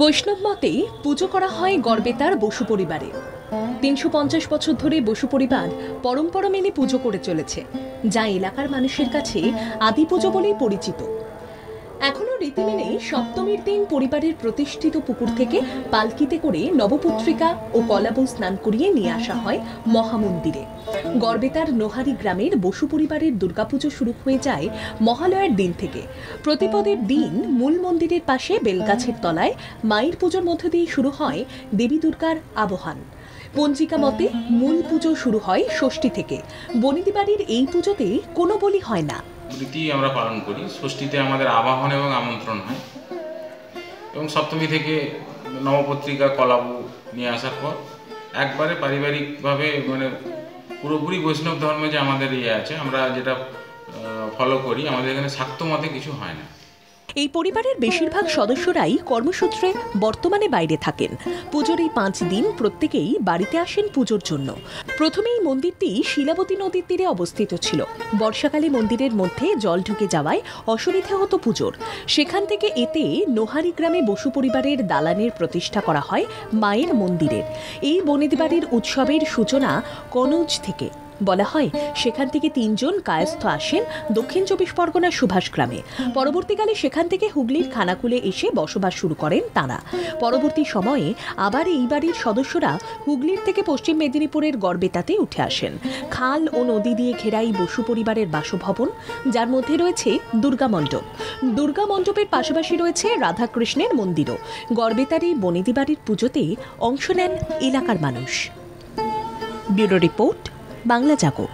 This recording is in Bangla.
বৈষ্ণব মতে পুজো করা হয় গড়বেতার বসু পরিবারে। ৩৫০ বছর ধরে বসু পরিবার পরম্পরা মেনে পুজো করে চলেছে, যা এলাকার মানুষের কাছে আদি পুজো বলেই পরিচিত। এখনো রীতি মেনে সপ্তমীর দিন পরিবারের প্রতিষ্ঠিত পুকুর থেকে পালকিতে করে নবপত্রিকা ও কলাবউ স্নান করিয়ে নিয়ে আসা হয় মহামন্দিরে। গড়বেতার নোহারি গ্রামের বসু পরিবারের দুর্গাপুজো শুরু হয়ে যায় মহালয়ার দিন থেকে। প্রতিপদের দিন মূল মন্দিরের পাশে বেলগাছের তলায় মায়ের পুজোর মধ্য দিয়ে শুরু হয় দেবী দুর্গার আবাহন। পঞ্জিকা মতে মূল পুজো শুরু হয় ষষ্ঠী থেকে। বনিদি বাড়ির এই পুজোতে কোনো বলি হয় না। রীতি আমরা পালন করি। ষষ্ঠীতে আমাদের আবাহন এবং আমন্ত্রণ হয়, এবং সপ্তমী থেকে নবপত্রিকা কলাবউ নিয়ে আসার পর একবারে পারিবারিকভাবে পুরোপুরি বৈষ্ণব ধর্মে যে আমাদের আছে, আমরা যেটা ফলো করি, আমাদের এখানে শাক্ত মতে কিছু হয় না। এই পরিবারের বেশিরভাগ সদস্যরাই কর্মসূত্রে বর্তমানে বাইরে থাকেন। পুজোর এই 5 দিন প্রত্যেকেই বাড়িতে আসেন পুজোর জন্য। প্রথমেই মন্দিরটি শিলাবতী নদীর তীরে অবস্থিত ছিল। বর্ষাকালে মন্দিরের মধ্যে জল ঢুকে যাওয়ায় অসুবিধা হতো পুজোর। সেখান থেকে এতে নোহারি গ্রামে বসু পরিবারের দালানের প্রতিষ্ঠা করা হয় মায়ের মন্দিরের। এই বনিদি বাড়ির উৎসবের সূচনা কনৌজ থেকে। বলা হয় সেখান থেকে 3 জন কায়স্থ আসেন দক্ষিণ 24 পরগনার সুভাষ গ্রামে। পরবর্তীকালে সেখান থেকে হুগলির খানাকুলে এসে বসবাস শুরু করেন তাঁরা। পরবর্তী সময়ে আবার এই বাড়ির সদস্যরা হুগলির থেকে পশ্চিম মেদিনীপুরের গড়বেতাতে উঠে আসেন। খাল ও নদী দিয়ে ঘেরাই বসু পরিবারের বাসভবন, যার মধ্যে রয়েছে দুর্গা মণ্ডপ। দুর্গা মণ্ডপের পাশাপাশি রয়েছে রাধাকৃষ্ণের মন্দিরও। গড়বেতার এই বনিদি বাড়ির পুজোতে অংশ নেন এলাকার মানুষ। ব্যুরো রিপোর্ট, বাংলা জাগো।